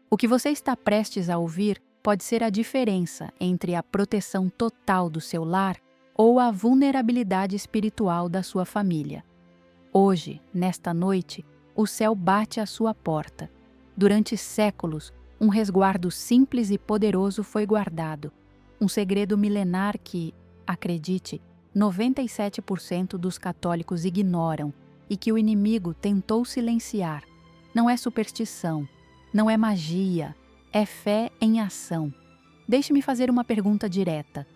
O que você está prestes a ouvir pode ser a diferença entre a proteção total do seu lar ou a vulnerabilidade espiritual da sua família. Hoje, nesta noite, o céu bate à sua porta. Durante séculos, um resguardo simples e poderoso foi guardado. Um segredo milenar que, acredite, 97% dos católicos ignoram e que o inimigo tentou silenciar. Não é superstição, não é magia, é fé em ação. Deixe-me fazer uma pergunta direta.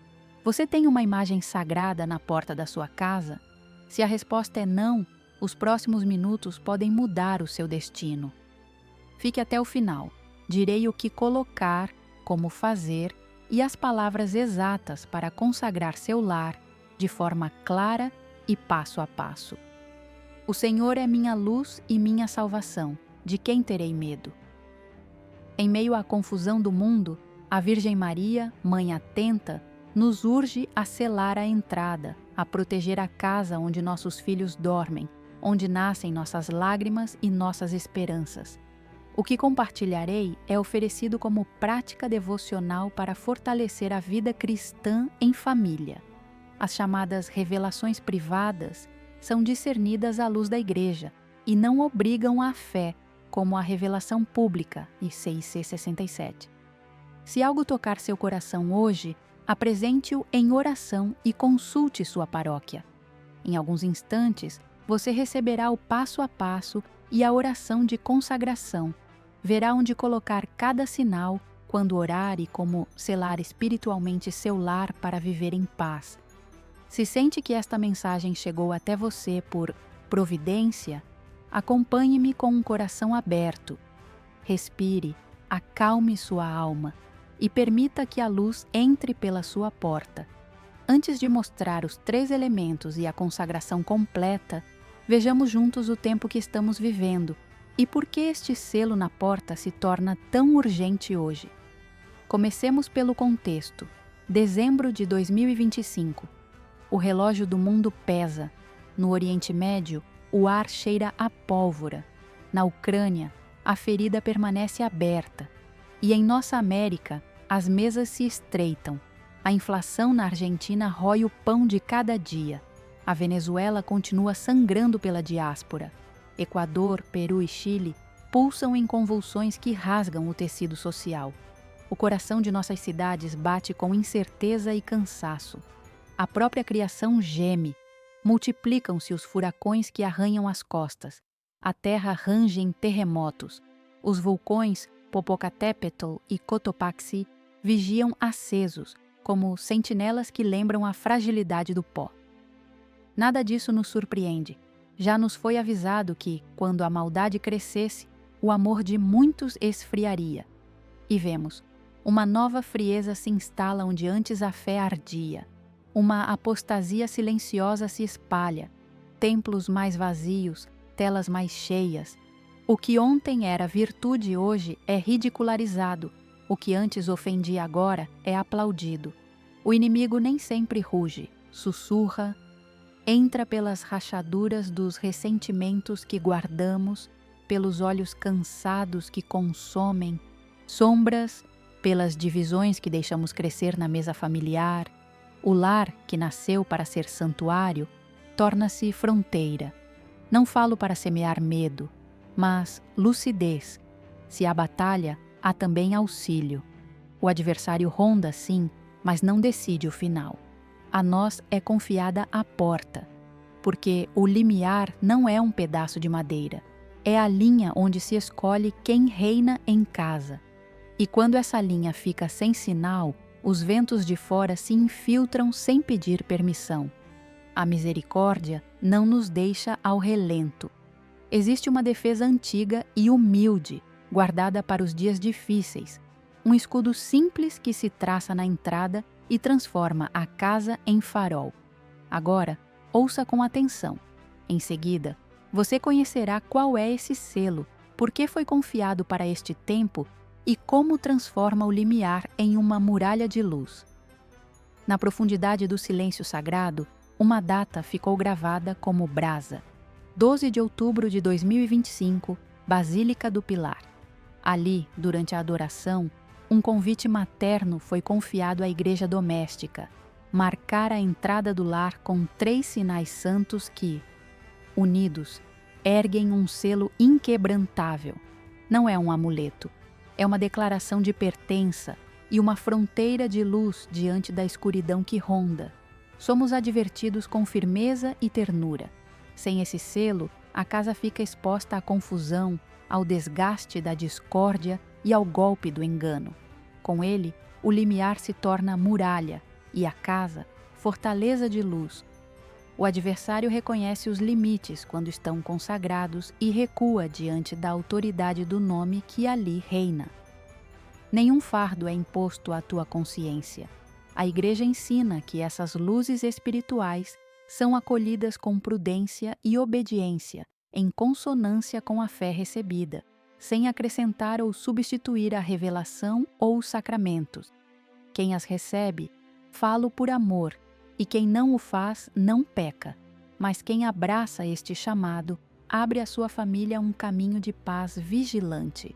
Você tem uma imagem sagrada na porta da sua casa? Se a resposta é não, os próximos minutos podem mudar o seu destino. Fique até o final. Direi o que colocar, como fazer e as palavras exatas para consagrar seu lar de forma clara e passo a passo. O Senhor é minha luz e minha salvação. De quem terei medo? Em meio à confusão do mundo, a Virgem Maria, Mãe atenta, nos urge a selar a entrada, a proteger a casa onde nossos filhos dormem, onde nascem nossas lágrimas e nossas esperanças. O que compartilharei é oferecido como prática devocional para fortalecer a vida cristã em família. As chamadas revelações privadas são discernidas à luz da Igreja e não obrigam à fé, como a revelação pública e CIC 67. Se algo tocar seu coração hoje, apresente-o em oração e consulte sua paróquia. Em alguns instantes, você receberá o passo a passo e a oração de consagração. Verá onde colocar cada sinal, quando orar e como selar espiritualmente seu lar para viver em paz. Se sente que esta mensagem chegou até você por providência, acompanhe-me com um coração aberto. Respire, acalme sua alma e permita que a luz entre pela sua porta. Antes de mostrar os 3 elementos e a consagração completa, vejamos juntos o tempo que estamos vivendo e por que este selo na porta se torna tão urgente hoje. Comecemos pelo contexto. Dezembro de 2025. O relógio do mundo pesa. No Oriente Médio, o ar cheira a pólvora. Na Ucrânia, a ferida permanece aberta. E em nossa América, as mesas se estreitam. A inflação na Argentina rói o pão de cada dia. A Venezuela continua sangrando pela diáspora. Equador, Peru e Chile pulsam em convulsões que rasgam o tecido social. O coração de nossas cidades bate com incerteza e cansaço. A própria criação geme. Multiplicam-se os furacões que arranham as costas. A terra range em terremotos. Os vulcões Popocatépetl e Cotopaxi vigiam acesos, como sentinelas que lembram a fragilidade do pó. Nada disso nos surpreende. Já nos foi avisado que, quando a maldade crescesse, o amor de muitos esfriaria. E vemos, uma nova frieza se instala onde antes a fé ardia. Uma apostasia silenciosa se espalha. Templos mais vazios, telas mais cheias. O que ontem era virtude hoje é ridicularizado. O que antes ofendia agora é aplaudido. O inimigo nem sempre ruge, sussurra, entra pelas rachaduras dos ressentimentos que guardamos, pelos olhos cansados que consomem, sombras, pelas divisões que deixamos crescer na mesa familiar. O lar, que nasceu para ser santuário, torna-se fronteira. Não falo para semear medo, mas lucidez. Se há batalha, há também auxílio. O adversário ronda, sim, mas não decide o final. A nós é confiada a porta, porque o limiar não é um pedaço de madeira, é a linha onde se escolhe quem reina em casa. E quando essa linha fica sem sinal, os ventos de fora se infiltram sem pedir permissão. A misericórdia não nos deixa ao relento. Existe uma defesa antiga e humilde, guardada para os dias difíceis, um escudo simples que se traça na entrada e transforma a casa em farol. Agora, ouça com atenção. Em seguida, você conhecerá qual é esse selo, por que foi confiado para este tempo e como transforma o limiar em uma muralha de luz. Na profundidade do silêncio sagrado, uma data ficou gravada como brasa. 12 de outubro de 2025, Basílica do Pilar. Ali, durante a adoração, um convite materno foi confiado à igreja doméstica, marcar a entrada do lar com 3 sinais santos que, unidos, erguem um selo inquebrantável. Não é um amuleto, é uma declaração de pertença e uma fronteira de luz diante da escuridão que ronda. Somos advertidos com firmeza e ternura. Sem esse selo, a casa fica exposta à confusão, ao desgaste da discórdia e ao golpe do engano. Com ele, o limiar se torna muralha e a casa, fortaleza de luz. O adversário reconhece os limites quando estão consagrados e recua diante da autoridade do nome que ali reina. Nenhum fardo é imposto à tua consciência. A Igreja ensina que essas luzes espirituais são acolhidas com prudência e obediência, em consonância com a fé recebida, sem acrescentar ou substituir a revelação ou os sacramentos. Quem as recebe, fala por amor, e quem não o faz, não peca. Mas quem abraça este chamado, abre à sua família um caminho de paz vigilante.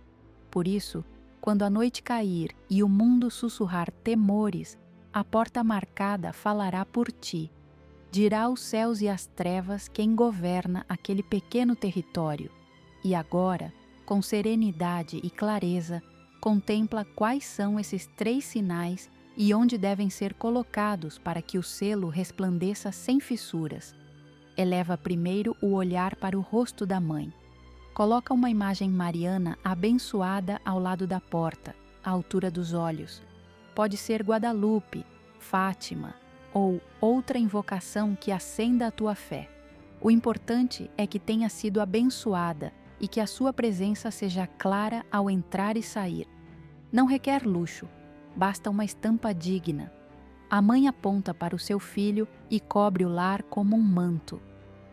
Por isso, quando a noite cair e o mundo sussurrar temores, a porta marcada falará por ti. Dirá aos céus e às trevas quem governa aquele pequeno território. E agora, com serenidade e clareza, contempla quais são esses 3 sinais e onde devem ser colocados para que o selo resplandeça sem fissuras. Eleva primeiro o olhar para o rosto da mãe. Coloca uma imagem mariana abençoada ao lado da porta, à altura dos olhos. Pode ser Guadalupe, Fátima ou outra invocação que acenda a tua fé. O importante é que tenha sido abençoada e que a sua presença seja clara ao entrar e sair. Não requer luxo, basta uma estampa digna. A mãe aponta para o seu filho e cobre o lar como um manto.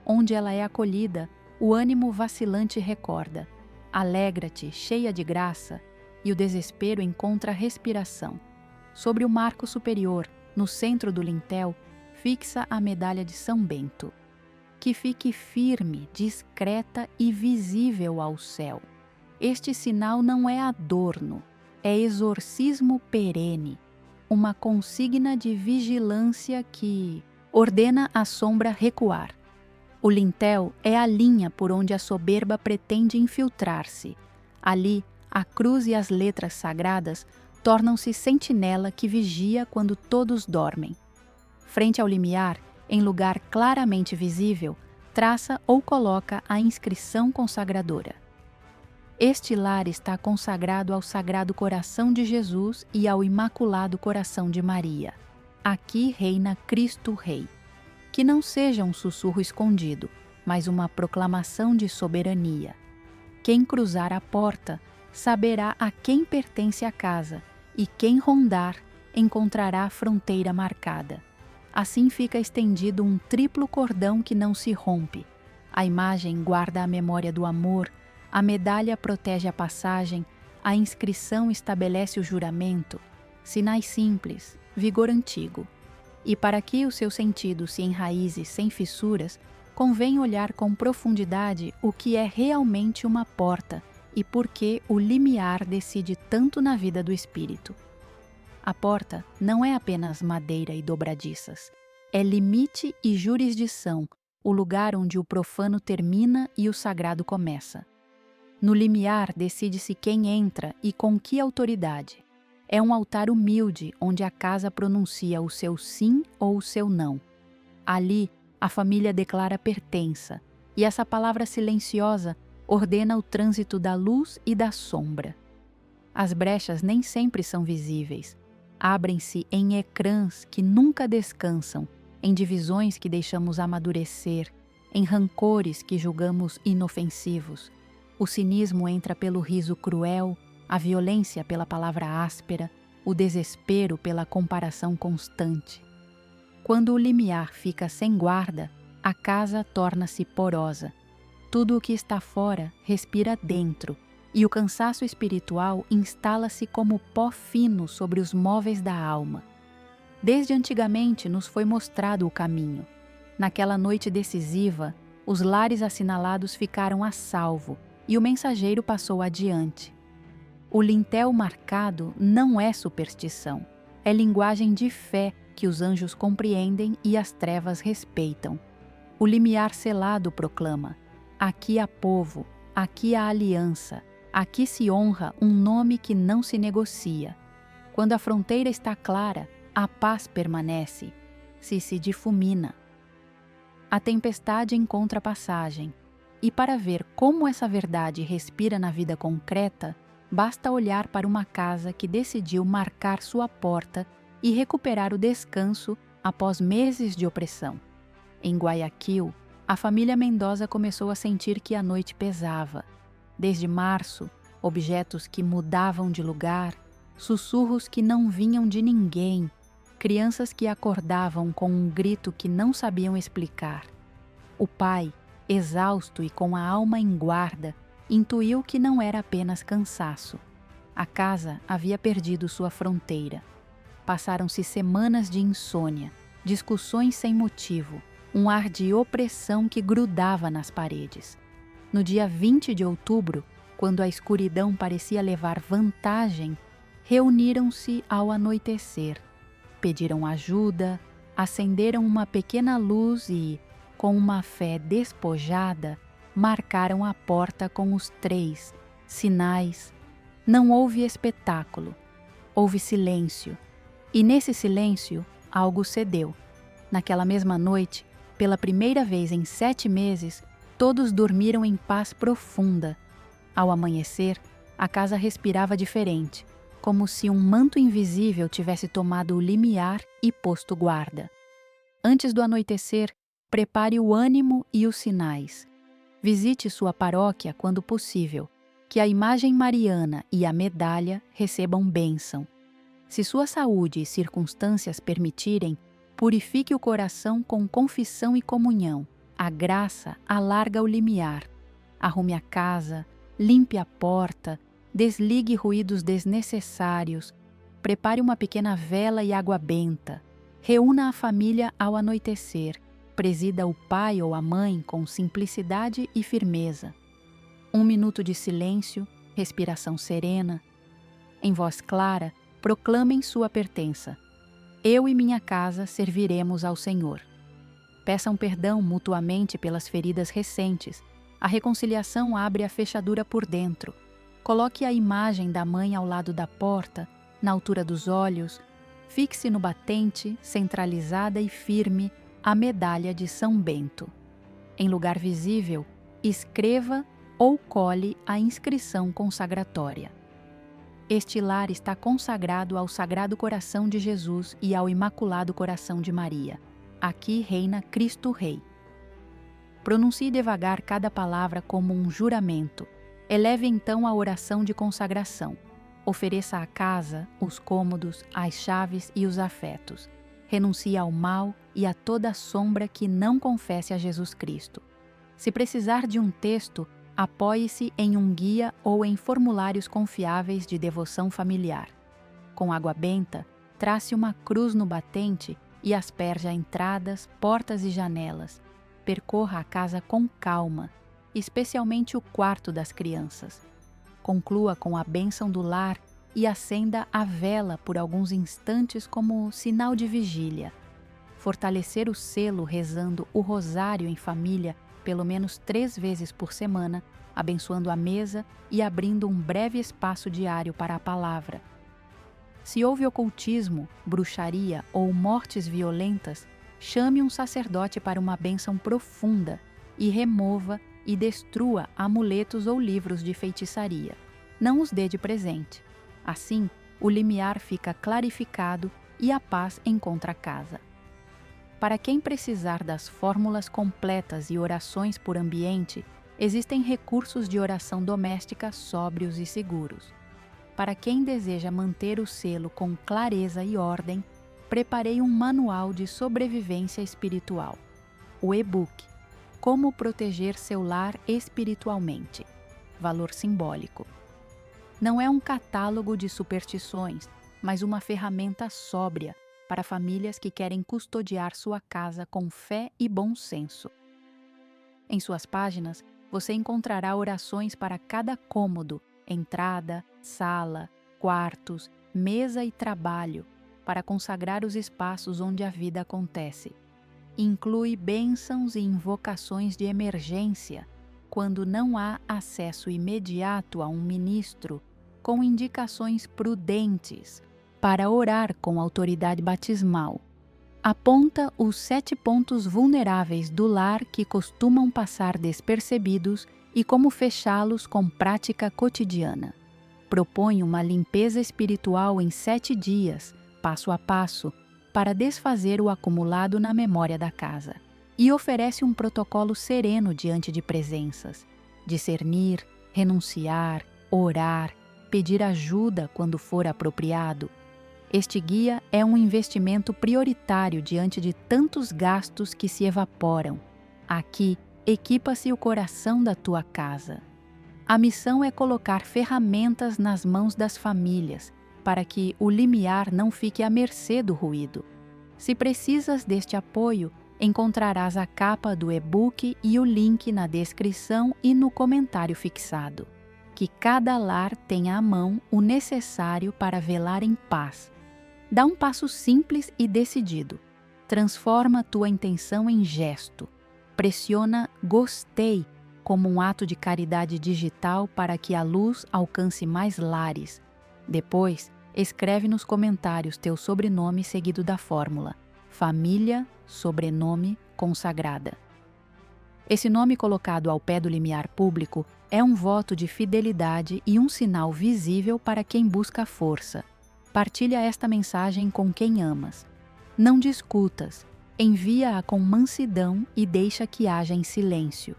Onde ela é acolhida, o ânimo vacilante recorda. Alegra-te, cheia de graça, e o desespero encontra respiração. Sobre o marco superior, no centro do lintel, fixa a medalha de São Bento. Que fique firme, discreta e visível ao céu. Este sinal não é adorno, é exorcismo perene, uma consigna de vigilância que ordena a sombra recuar. O lintel é a linha por onde a soberba pretende infiltrar-se. Ali, a cruz e as letras sagradas tornam-se sentinela que vigia quando todos dormem. Frente ao limiar, em lugar claramente visível, traça ou coloca a inscrição consagradora. Este lar está consagrado ao Sagrado Coração de Jesus e ao Imaculado Coração de Maria. Aqui reina Cristo Rei. Que não seja um sussurro escondido, mas uma proclamação de soberania. Quem cruzar a porta saberá a quem pertence a casa, e quem rondar encontrará a fronteira marcada. Assim fica estendido um triplo cordão que não se rompe. A imagem guarda a memória do amor, a medalha protege a passagem, a inscrição estabelece o juramento, sinais simples, vigor antigo. E para que o seu sentido se enraize sem fissuras, convém olhar com profundidade o que é realmente uma porta e por que o limiar decide tanto na vida do espírito. A porta não é apenas madeira e dobradiças, é limite e jurisdição, o lugar onde o profano termina e o sagrado começa. No limiar decide-se quem entra e com que autoridade. É um altar humilde onde a casa pronuncia o seu sim ou o seu não. Ali, a família declara pertença, e essa palavra silenciosa ordena o trânsito da luz e da sombra. As brechas nem sempre são visíveis. Abrem-se em ecrãs que nunca descansam, em divisões que deixamos amadurecer, em rancores que julgamos inofensivos. O cinismo entra pelo riso cruel, a violência pela palavra áspera, o desespero pela comparação constante. Quando o limiar fica sem guarda, a casa torna-se porosa. Tudo o que está fora respira dentro, e o cansaço espiritual instala-se como pó fino sobre os móveis da alma. Desde antigamente nos foi mostrado o caminho. Naquela noite decisiva, os lares assinalados ficaram a salvo, e o mensageiro passou adiante. O lintel marcado não é superstição, é linguagem de fé que os anjos compreendem e as trevas respeitam. O limiar selado proclama: aqui há povo, aqui há aliança, aqui se honra um nome que não se negocia. Quando a fronteira está clara, a paz permanece, se difumina. A tempestade encontra passagem, e para ver como essa verdade respira na vida concreta, basta olhar para uma casa que decidiu marcar sua porta e recuperar o descanso após meses de opressão. Em Guayaquil, a família Mendoza começou a sentir que a noite pesava. Desde março, objetos que mudavam de lugar, sussurros que não vinham de ninguém, crianças que acordavam com um grito que não sabiam explicar. O pai, exausto e com a alma em guarda, intuiu que não era apenas cansaço. A casa havia perdido sua fronteira. Passaram-se semanas de insônia, discussões sem motivo, um ar de opressão que grudava nas paredes. No dia 20 de outubro, quando a escuridão parecia levar vantagem, reuniram-se ao anoitecer. Pediram ajuda, acenderam uma pequena luz e, com uma fé despojada, marcaram a porta com os 3 sinais. Não houve espetáculo, houve silêncio. E nesse silêncio, algo cedeu. Naquela mesma noite, pela primeira vez em 7 meses, todos dormiram em paz profunda. Ao amanhecer, a casa respirava diferente, como se um manto invisível tivesse tomado o limiar e posto guarda. Antes do anoitecer, prepare o ânimo e os sinais. Visite sua paróquia quando possível, que a imagem mariana e a medalha recebam bênção. Se sua saúde e circunstâncias permitirem, purifique o coração com confissão e comunhão. A graça alarga o limiar. Arrume a casa, limpe a porta, desligue ruídos desnecessários, prepare uma pequena vela e água benta, reúna a família ao anoitecer, presida o pai ou a mãe com simplicidade e firmeza. 1 minuto de silêncio, respiração serena. Em voz clara, proclamem sua pertença. Eu e minha casa serviremos ao Senhor. Peçam perdão mutuamente pelas feridas recentes. A reconciliação abre a fechadura por dentro. Coloque a imagem da mãe ao lado da porta, na altura dos olhos. Fixe no batente, centralizada e firme, a medalha de São Bento. Em lugar visível, escreva ou cole a inscrição consagratória. Este lar está consagrado ao Sagrado Coração de Jesus e ao Imaculado Coração de Maria. Aqui reina Cristo Rei. Pronuncie devagar cada palavra como um juramento. Eleve então a oração de consagração. Ofereça a casa, os cômodos, as chaves e os afetos. Renuncie ao mal e a toda sombra que não confesse a Jesus Cristo. Se precisar de um texto, apoie-se em um guia ou em formulários confiáveis de devoção familiar. Com água benta, trace uma cruz no batente e asperja entradas, portas e janelas. Percorra a casa com calma, especialmente o quarto das crianças. Conclua com a bênção do lar e acenda a vela por alguns instantes como sinal de vigília. Fortalecer o selo rezando o rosário em família pelo menos 3 vezes por semana, abençoando a mesa e abrindo um breve espaço diário para a palavra. Se houve ocultismo, bruxaria ou mortes violentas, chame um sacerdote para uma bênção profunda e remova e destrua amuletos ou livros de feitiçaria. Não os dê de presente. Assim, o limiar fica clarificado e a paz encontra a casa. Para quem precisar das fórmulas completas e orações por ambiente, existem recursos de oração doméstica sóbrios e seguros. Para quem deseja manter o selo com clareza e ordem, preparei um manual de sobrevivência espiritual. O e-book Como proteger seu lar espiritualmente. Valor simbólico. Não é um catálogo de superstições, mas uma ferramenta sóbria para famílias que querem custodiar sua casa com fé e bom senso. Em suas páginas, você encontrará orações para cada cômodo, entrada, sala, quartos, mesa e trabalho, para consagrar os espaços onde a vida acontece. Inclui bênçãos e invocações de emergência, quando não há acesso imediato a um ministro, com indicações prudentes para orar com autoridade batismal. Aponta os 7 pontos vulneráveis do lar que costumam passar despercebidos e como fechá-los com prática cotidiana. Propõe uma limpeza espiritual em 7 dias, passo a passo, para desfazer o acumulado na memória da casa. E oferece um protocolo sereno diante de presenças, discernir, renunciar, orar, pedir ajuda quando for apropriado. Este guia é um investimento prioritário diante de tantos gastos que se evaporam. Aqui, equipa-se o coração da tua casa. A missão é colocar ferramentas nas mãos das famílias, para que o limiar não fique à mercê do ruído. Se precisas deste apoio, encontrarás a capa do e-book e o link na descrição e no comentário fixado. Que cada lar tenha à mão o necessário para velar em paz. Dá um passo simples e decidido. Transforma tua intenção em gesto. Pressiona gostei como um ato de caridade digital para que a luz alcance mais lares. Depois, escreve nos comentários teu sobrenome seguido da fórmula família, sobrenome, consagrada. Esse nome colocado ao pé do limiar público é um voto de fidelidade e um sinal visível para quem busca força. Partilha esta mensagem com quem amas. Não discutas, envia-a com mansidão e deixa que haja em silêncio.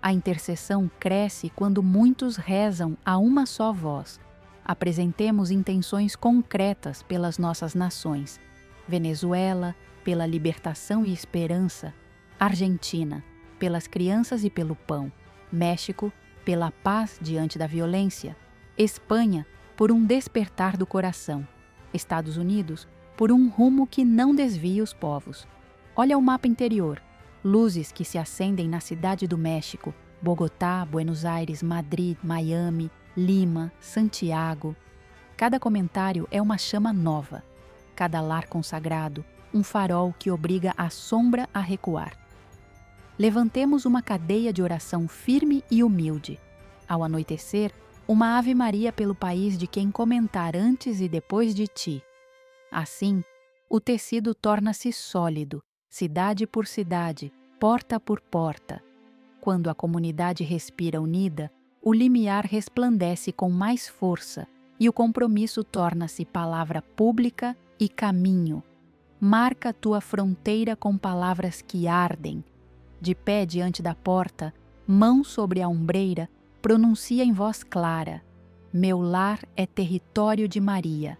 A intercessão cresce quando muitos rezam a uma só voz. Apresentemos intenções concretas pelas nossas nações. Venezuela, pela libertação e esperança. Argentina, pelas crianças e pelo pão. México, pela paz diante da violência. Espanha, por um despertar do coração. Estados Unidos, por um rumo que não desvia os povos. Olha o mapa interior. Luzes que se acendem na cidade do México, Bogotá, Buenos Aires, Madrid, Miami, Lima, Santiago. Cada comentário é uma chama nova. Cada lar consagrado, um farol que obriga a sombra a recuar. Levantemos uma cadeia de oração firme e humilde. Ao anoitecer, uma Ave Maria pelo país de quem comentar antes e depois de ti. Assim, o tecido torna-se sólido, cidade por cidade, porta por porta. Quando a comunidade respira unida, o limiar resplandece com mais força e o compromisso torna-se palavra pública e caminho. Marca tua fronteira com palavras que ardem. De pé diante da porta, mão sobre a ombreira, pronuncia em voz clara: meu lar é território de Maria.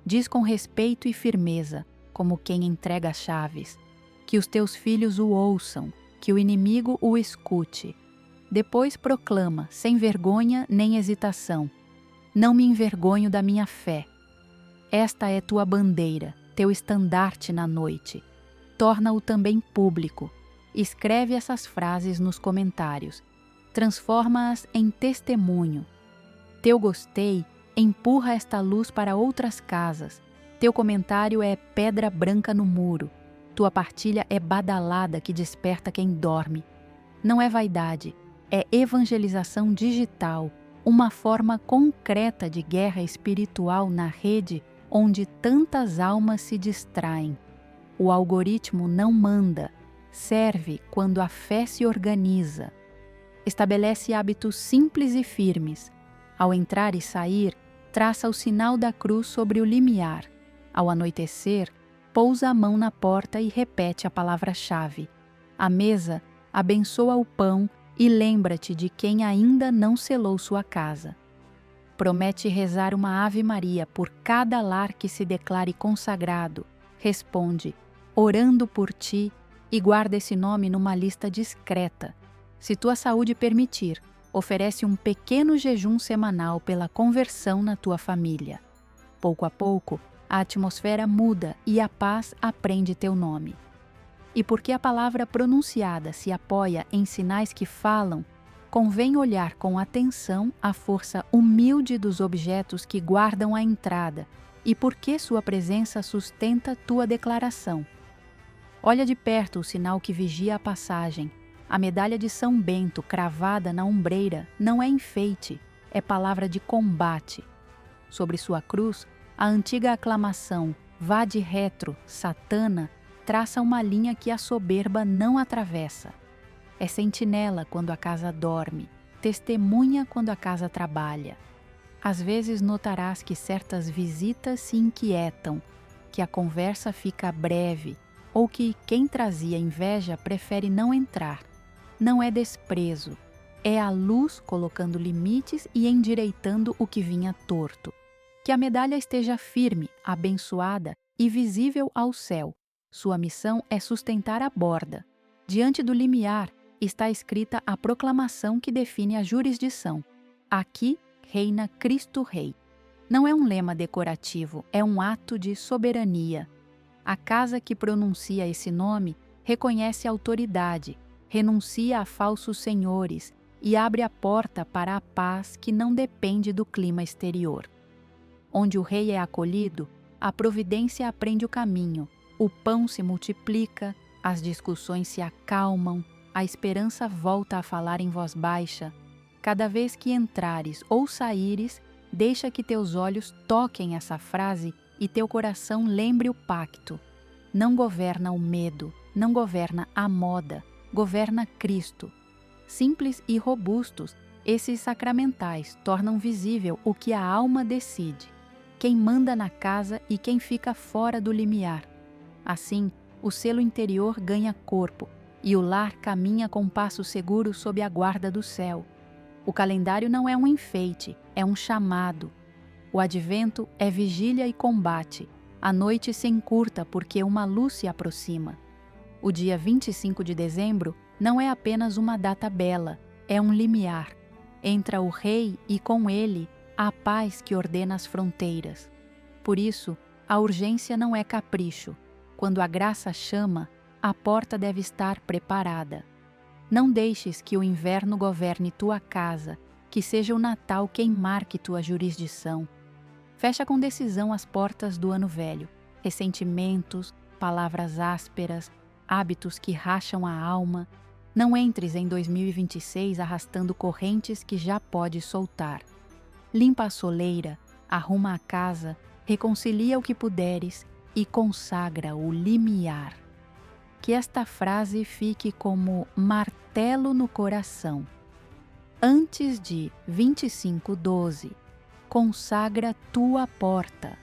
Diz com respeito e firmeza, como quem entrega as chaves. Que os teus filhos o ouçam, que o inimigo o escute. Depois proclama, sem vergonha nem hesitação: não me envergonho da minha fé. Esta é tua bandeira, teu estandarte na noite. Torna-o também público. Escreve essas frases nos comentários. Transforma-as em testemunho. Teu gostei empurra esta luz para outras casas. Teu comentário é pedra branca no muro. Tua partilha é badalada que desperta quem dorme. Não é vaidade, é evangelização digital, uma forma concreta de guerra espiritual na rede onde tantas almas se distraem. O algoritmo não manda, serve quando a fé se organiza. Estabelece hábitos simples e firmes. Ao entrar e sair, traça o sinal da cruz sobre o limiar. Ao anoitecer, pousa a mão na porta e repete a palavra-chave. À mesa, abençoa o pão e lembra-te de quem ainda não selou sua casa. Promete rezar uma Ave Maria por cada lar que se declare consagrado. Responde, orando por ti, e guarda esse nome numa lista discreta. Se tua saúde permitir, oferece um pequeno jejum semanal pela conversão na tua família. Pouco a pouco, a atmosfera muda e a paz aprende teu nome. E porque a palavra pronunciada se apoia em sinais que falam, convém olhar com atenção a força humilde dos objetos que guardam a entrada e por que sua presença sustenta tua declaração. Olha de perto o sinal que vigia a passagem. A medalha de São Bento cravada na ombreira não é enfeite, é palavra de combate. Sobre sua cruz, a antiga aclamação "Vade retro, Satana" traça uma linha que a soberba não atravessa. É sentinela quando a casa dorme, testemunha quando a casa trabalha. Às vezes notarás que certas visitas se inquietam, que a conversa fica breve, ou que quem trazia inveja prefere não entrar. Não é desprezo, é a luz colocando limites e endireitando o que vinha torto. Que a medalha esteja firme, abençoada e visível ao céu. Sua missão é sustentar a borda. Diante do limiar está escrita a proclamação que define a jurisdição. Aqui reina Cristo Rei. Não é um lema decorativo, é um ato de soberania. A casa que pronuncia esse nome reconhece a autoridade, renuncia a falsos senhores e abre a porta para a paz que não depende do clima exterior. Onde o rei é acolhido, a providência aprende o caminho, o pão se multiplica, as discussões se acalmam, a esperança volta a falar em voz baixa. Cada vez que entrares ou saíres, deixa que teus olhos toquem essa frase e teu coração lembre o pacto. Não governa o medo, não governa a moda, governa Cristo. Simples e robustos, esses sacramentais tornam visível o que a alma decide, quem manda na casa e quem fica fora do limiar. Assim, o selo interior ganha corpo e o lar caminha com passo seguro sob a guarda do céu. O calendário não é um enfeite, é um chamado. O advento é vigília e combate. A noite se encurta porque uma luz se aproxima. O dia 25 de dezembro não é apenas uma data bela, é um limiar. Entra o rei e com ele a paz que ordena as fronteiras. Por isso, a urgência não é capricho. Quando a graça chama, a porta deve estar preparada. Não deixes que o inverno governe tua casa, que seja o Natal quem marque tua jurisdição. Fecha com decisão as portas do ano velho. Ressentimentos, palavras ásperas, hábitos que racham a alma. Não entres em 2026 arrastando correntes que já podes soltar. Limpa a soleira, arruma a casa, reconcilia o que puderes e consagra o limiar. Que esta frase fique como martelo no coração. Antes de 25/12, consagra tua porta.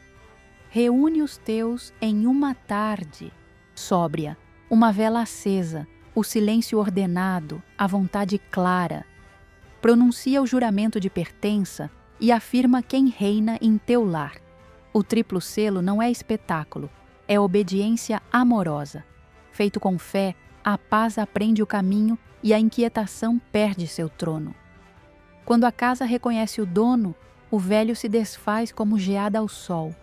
Reúne os teus em uma tarde, sóbria, uma vela acesa, o silêncio ordenado, a vontade clara. Pronuncia o juramento de pertença e afirma quem reina em teu lar. O triplo selo não é espetáculo, é obediência amorosa. Feito com fé, a paz aprende o caminho e a inquietação perde seu trono. Quando a casa reconhece o dono, o velho se desfaz como geada ao sol.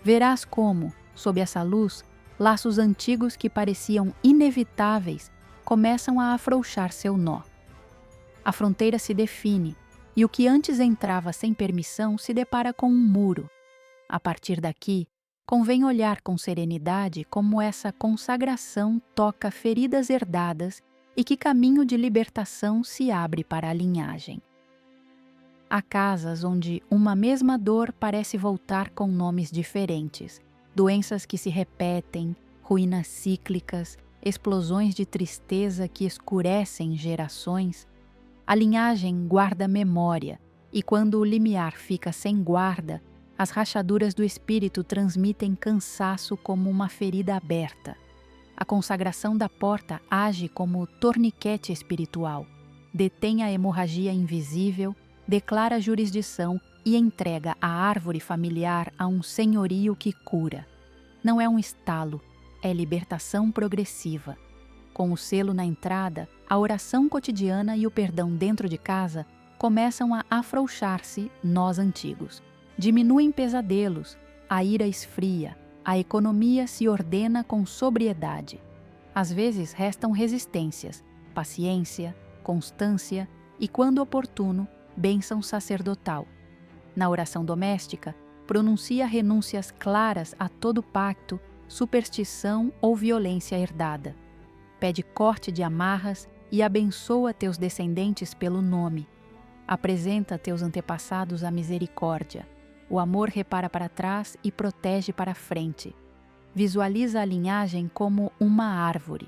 Verás como, sob essa luz, laços antigos que pareciam inevitáveis começam a afrouxar seu nó. A fronteira se define, e o que antes entrava sem permissão se depara com um muro. A partir daqui, convém olhar com serenidade como essa consagração toca feridas herdadas e que caminho de libertação se abre para a linhagem. Há casas onde uma mesma dor parece voltar com nomes diferentes, doenças que se repetem, ruínas cíclicas, explosões de tristeza que escurecem gerações. A linhagem guarda memória, e quando o limiar fica sem guarda, as rachaduras do espírito transmitem cansaço como uma ferida aberta. A consagração da porta age como torniquete espiritual, detém a hemorragia invisível, declara a jurisdição e entrega a árvore familiar a um senhorio que cura. Não é um estalo, é libertação progressiva. Com o selo na entrada, a oração cotidiana e o perdão dentro de casa começam a afrouxar-se nós antigos. Diminuem pesadelos, a ira esfria, a economia se ordena com sobriedade. Às vezes restam resistências, paciência, constância e, quando oportuno, bênção sacerdotal. Na oração doméstica, pronuncia renúncias claras a todo pacto, superstição ou violência herdada. Pede corte de amarras e abençoa teus descendentes pelo nome. Apresenta a teus antepassados a misericórdia. O amor repara para trás e protege para frente. Visualiza a linhagem como uma árvore.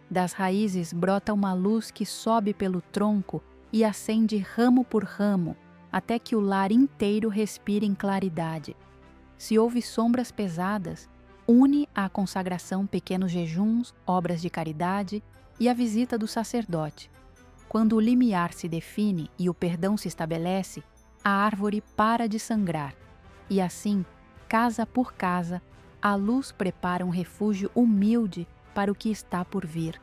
Das raízes brota uma luz que sobe pelo tronco e acende ramo por ramo, até que o lar inteiro respire em claridade. Se houve sombras pesadas, une à consagração pequenos jejuns, obras de caridade e a visita do sacerdote. Quando o limiar se define e o perdão se estabelece, a árvore para de sangrar. E assim, casa por casa, a luz prepara um refúgio humilde para o que está por vir.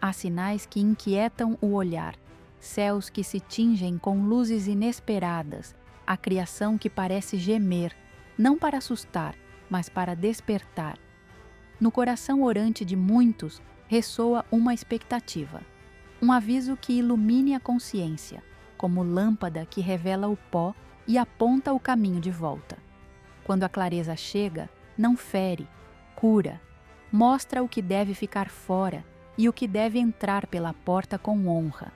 Há sinais que inquietam o olhar, céus que se tingem com luzes inesperadas, a criação que parece gemer, não para assustar, mas para despertar. No coração orante de muitos ressoa uma expectativa, um aviso que ilumine a consciência, como lâmpada que revela o pó e aponta o caminho de volta. Quando a clareza chega, não fere, cura, mostra o que deve ficar fora e o que deve entrar pela porta com honra.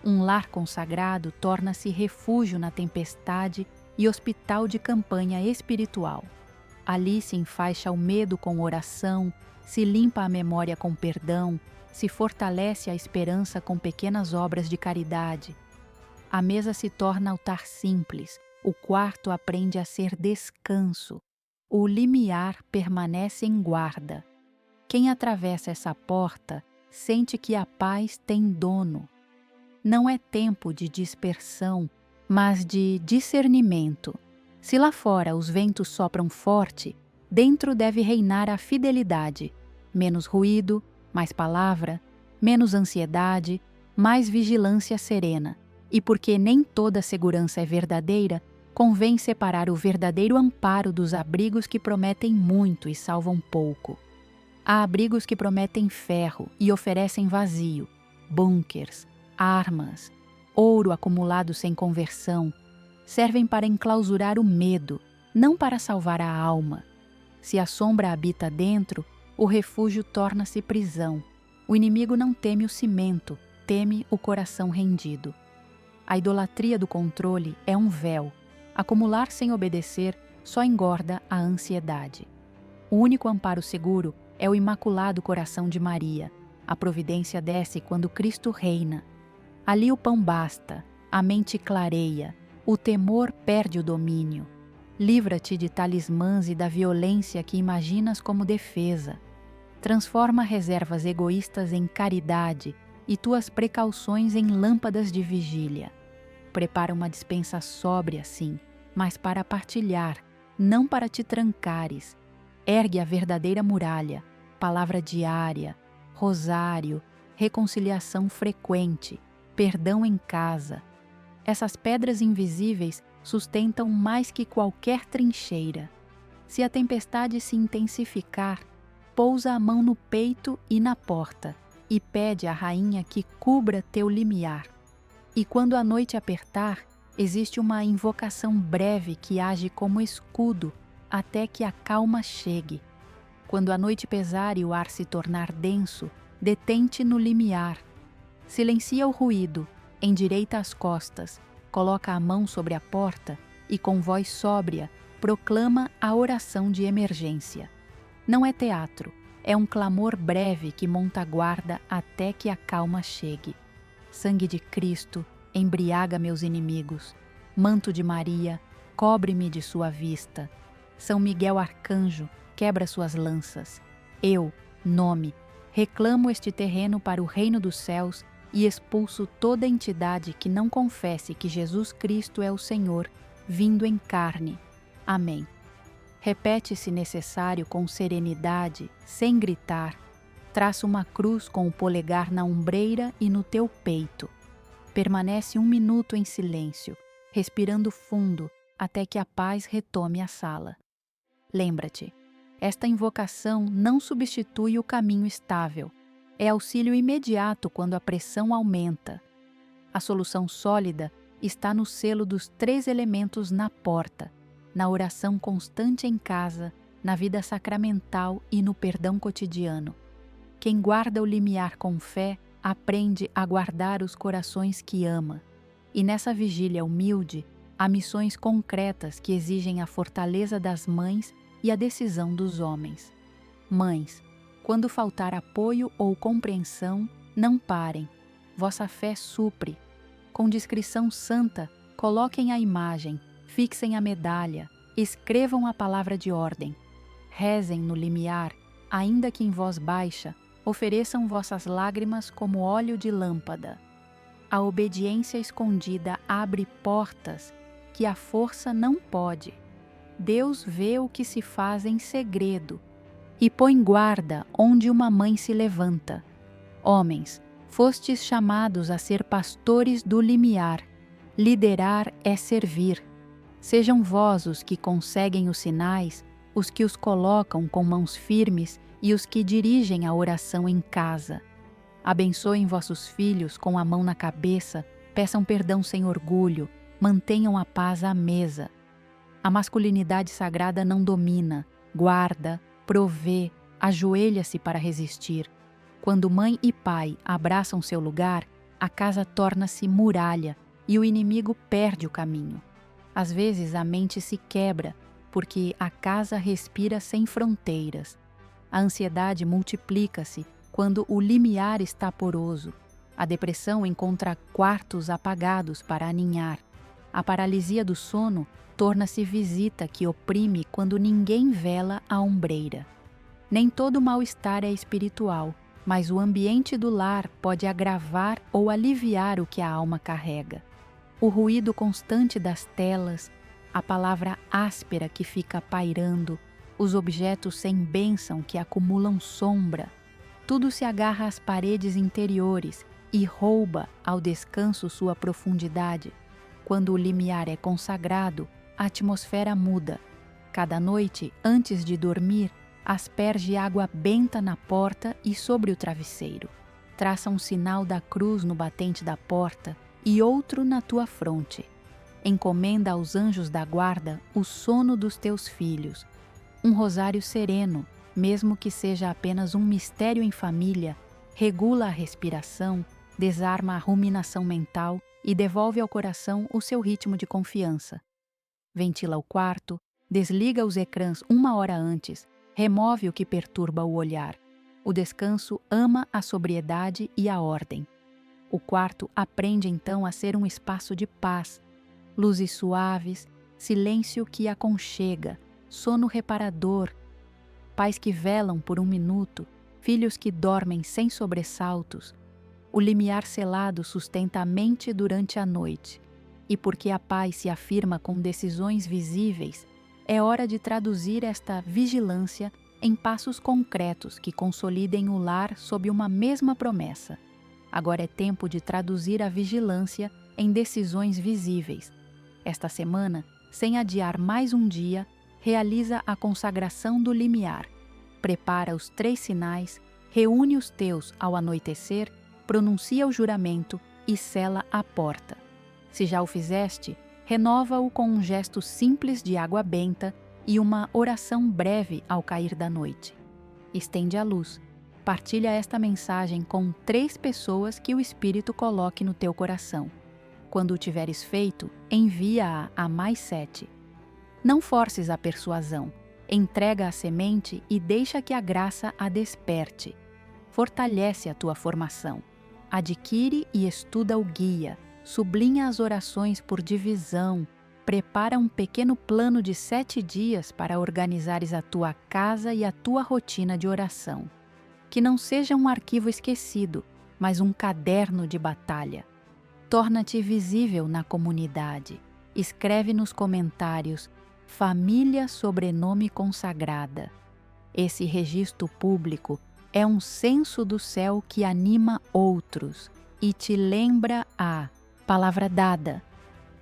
Um lar consagrado torna-se refúgio na tempestade e hospital de campanha espiritual. Ali se enfaixa o medo com oração, se limpa a memória com perdão, se fortalece a esperança com pequenas obras de caridade. A mesa se torna altar simples, o quarto aprende a ser descanso, o limiar permanece em guarda. Quem atravessa essa porta sente que a paz tem dono. Não é tempo de dispersão, mas de discernimento. Se lá fora os ventos sopram forte, dentro deve reinar a fidelidade. Menos ruído, mais palavra, menos ansiedade, mais vigilância serena. E porque nem toda segurança é verdadeira, convém separar o verdadeiro amparo dos abrigos que prometem muito e salvam pouco. Há abrigos que prometem ferro e oferecem vazio, bunkers, armas, ouro acumulado sem conversão, servem para enclausurar o medo, não para salvar a alma. Se a sombra habita dentro, o refúgio torna-se prisão. O inimigo não teme o cimento, teme o coração rendido. A idolatria do controle é um véu. Acumular sem obedecer só engorda a ansiedade. O único amparo seguro é o imaculado coração de Maria. A providência desce quando Cristo reina. Ali o pão basta, a mente clareia, o temor perde o domínio. Livra-te de talismãs e da violência que imaginas como defesa. Transforma reservas egoístas em caridade e tuas precauções em lâmpadas de vigília. Prepara uma despensa sóbria, sim, mas para partilhar, não para te trancares. Ergue a verdadeira muralha, palavra diária, rosário, reconciliação frequente, perdão em casa. Essas pedras invisíveis sustentam mais que qualquer trincheira. Se a tempestade se intensificar, pousa a mão no peito e na porta, e pede à rainha que cubra teu limiar. E quando a noite apertar, existe uma invocação breve que age como escudo até que a calma chegue. Quando a noite pesar e o ar se tornar denso, detente no limiar. Silencia o ruído, endireita as costas, coloca a mão sobre a porta e, com voz sóbria, proclama a oração de emergência. Não é teatro, é um clamor breve que monta guarda até que a calma chegue. Sangue de Cristo, embriaga meus inimigos. Manto de Maria, cobre-me de sua vista. São Miguel Arcanjo, quebra suas lanças. Eu, nome, reclamo este terreno para o reino dos céus e expulso toda entidade que não confesse que Jesus Cristo é o Senhor, vindo em carne. Amém. Repete, se necessário, com serenidade, sem gritar. Traça uma cruz com o polegar na ombreira e no teu peito. Permanece 1 minuto em silêncio, respirando fundo, até que a paz retome a sala. Lembra-te, esta invocação não substitui o caminho estável. É auxílio imediato quando a pressão aumenta. A solução sólida está no selo dos 3 elementos na porta, na oração constante em casa, na vida sacramental e no perdão cotidiano. Quem guarda o limiar com fé aprende a guardar os corações que ama. E nessa vigília humilde, há missões concretas que exigem a fortaleza das mães e a decisão dos homens. Mães, quando faltar apoio ou compreensão, não parem. Vossa fé supre. Com discrição santa, coloquem a imagem, fixem a medalha, escrevam a palavra de ordem. Rezem no limiar, ainda que em voz baixa, ofereçam vossas lágrimas como óleo de lâmpada. A obediência escondida abre portas que a força não pode. Deus vê o que se faz em segredo e põe guarda onde uma mãe se levanta. Homens, fostes chamados a ser pastores do limiar. Liderar é servir. Sejam vós os que conseguem os sinais, os que os colocam com mãos firmes e os que dirigem a oração em casa. Abençoem vossos filhos com a mão na cabeça, peçam perdão sem orgulho, mantenham a paz à mesa. A masculinidade sagrada não domina, guarda, provê, ajoelha-se para resistir. Quando mãe e pai abraçam seu lugar, a casa torna-se muralha e o inimigo perde o caminho. Às vezes a mente se quebra, porque a casa respira sem fronteiras. A ansiedade multiplica-se quando o limiar está poroso. A depressão encontra quartos apagados para aninhar. A paralisia do sono torna-se visita que oprime quando ninguém vela a ombreira. Nem todo mal-estar é espiritual, mas o ambiente do lar pode agravar ou aliviar o que a alma carrega. O ruído constante das telas, a palavra áspera que fica pairando, os objetos sem bênção que acumulam sombra, tudo se agarra às paredes interiores e rouba ao descanso sua profundidade. Quando o limiar é consagrado, a atmosfera muda. Cada noite, antes de dormir, asperge água benta na porta e sobre o travesseiro. Traça um sinal da cruz no batente da porta e outro na tua fronte. Encomenda aos anjos da guarda o sono dos teus filhos. Um rosário sereno, mesmo que seja apenas um mistério em família, regula a respiração, desarma a ruminação mental e devolve ao coração o seu ritmo de confiança. Ventila o quarto, desliga os ecrãs 1 hora antes, remove o que perturba o olhar. O descanso ama a sobriedade e a ordem. O quarto aprende então a ser um espaço de paz, luzes suaves, silêncio que aconchega, sono reparador, pais que velam por 1 minuto, filhos que dormem sem sobressaltos. O limiar selado sustenta a mente durante a noite. E porque a paz se afirma com decisões visíveis, é hora de traduzir esta vigilância em passos concretos que consolidem o lar sob uma mesma promessa. Agora é tempo de traduzir a vigilância em decisões visíveis. Esta semana, sem adiar mais um dia, realiza a consagração do limiar. Prepara os 3 sinais, reúne os teus ao anoitecer, pronuncia o juramento e sela a porta. Se já o fizeste, renova-o com um gesto simples de água benta e uma oração breve ao cair da noite. Estende a luz. Partilha esta mensagem com 3 pessoas que o Espírito coloque no teu coração. Quando o tiveres feito, envia-a a mais 7. Não forces a persuasão. Entrega a semente e deixa que a graça a desperte. Fortalece a tua formação. Adquire e estuda o guia. Sublinha as orações por divisão. Prepara um pequeno plano de 7 dias para organizares a tua casa e a tua rotina de oração. Que não seja um arquivo esquecido, mas um caderno de batalha. Torna-te visível na comunidade. Escreve nos comentários Família Sobrenome Consagrada. Esse registro público é um censo do céu que anima outros e te lembra a palavra dada.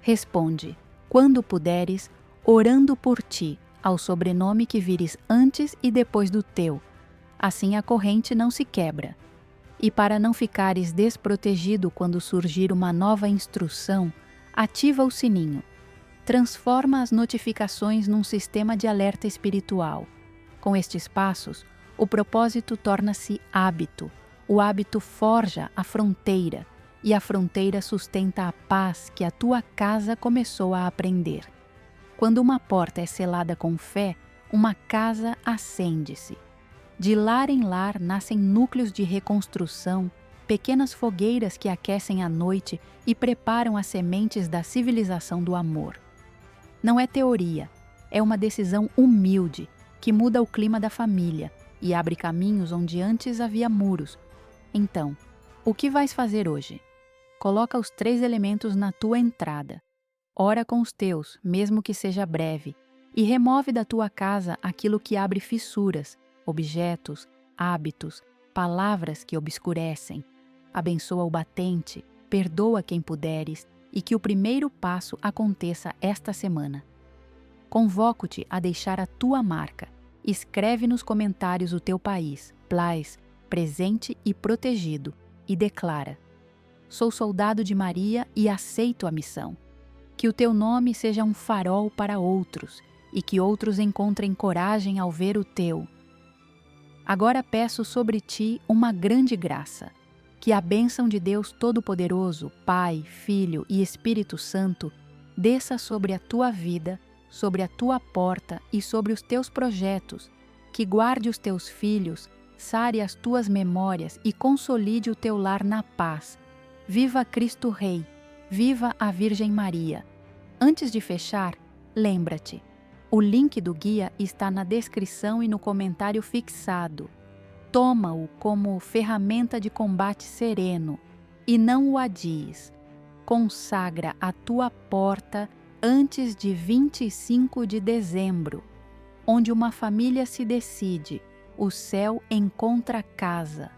Responde, quando puderes, orando por ti, ao sobrenome que vires antes e depois do teu. Assim a corrente não se quebra. E para não ficares desprotegido quando surgir uma nova instrução, ativa o sininho. Transforma as notificações num sistema de alerta espiritual. Com estes passos, o propósito torna-se hábito. O hábito forja a fronteira, e a fronteira sustenta a paz que a tua casa começou a aprender. Quando uma porta é selada com fé, uma casa acende-se. De lar em lar nascem núcleos de reconstrução, pequenas fogueiras que aquecem a noite e preparam as sementes da civilização do amor. Não é teoria, é uma decisão humilde que muda o clima da família e abre caminhos onde antes havia muros. Então, o que vais fazer hoje? Coloca os 3 elementos na tua entrada. Ora com os teus, mesmo que seja breve, e remove da tua casa aquilo que abre fissuras, objetos, hábitos, palavras que obscurecem. Abençoa o batente, perdoa quem puderes, e que o primeiro passo aconteça esta semana. Convoco-te a deixar a tua marca. Escreve nos comentários o teu país, plais, presente e protegido, e declara: sou soldado de Maria e aceito a missão. Que o teu nome seja um farol para outros, e que outros encontrem coragem ao ver o teu. Agora peço sobre ti uma grande graça, que a bênção de Deus Todo-Poderoso, Pai, Filho e Espírito Santo, desça sobre a tua vida, sobre a tua porta e sobre os teus projetos, que guarde os teus filhos, sare as tuas memórias e consolide o teu lar na paz. Viva Cristo Rei! Viva a Virgem Maria! Antes de fechar, lembra-te, o link do guia está na descrição e no comentário fixado. Toma-o como ferramenta de combate sereno e não o adies. Consagra a tua porta antes de 25 de dezembro. Onde uma família se decide, o céu encontra casa.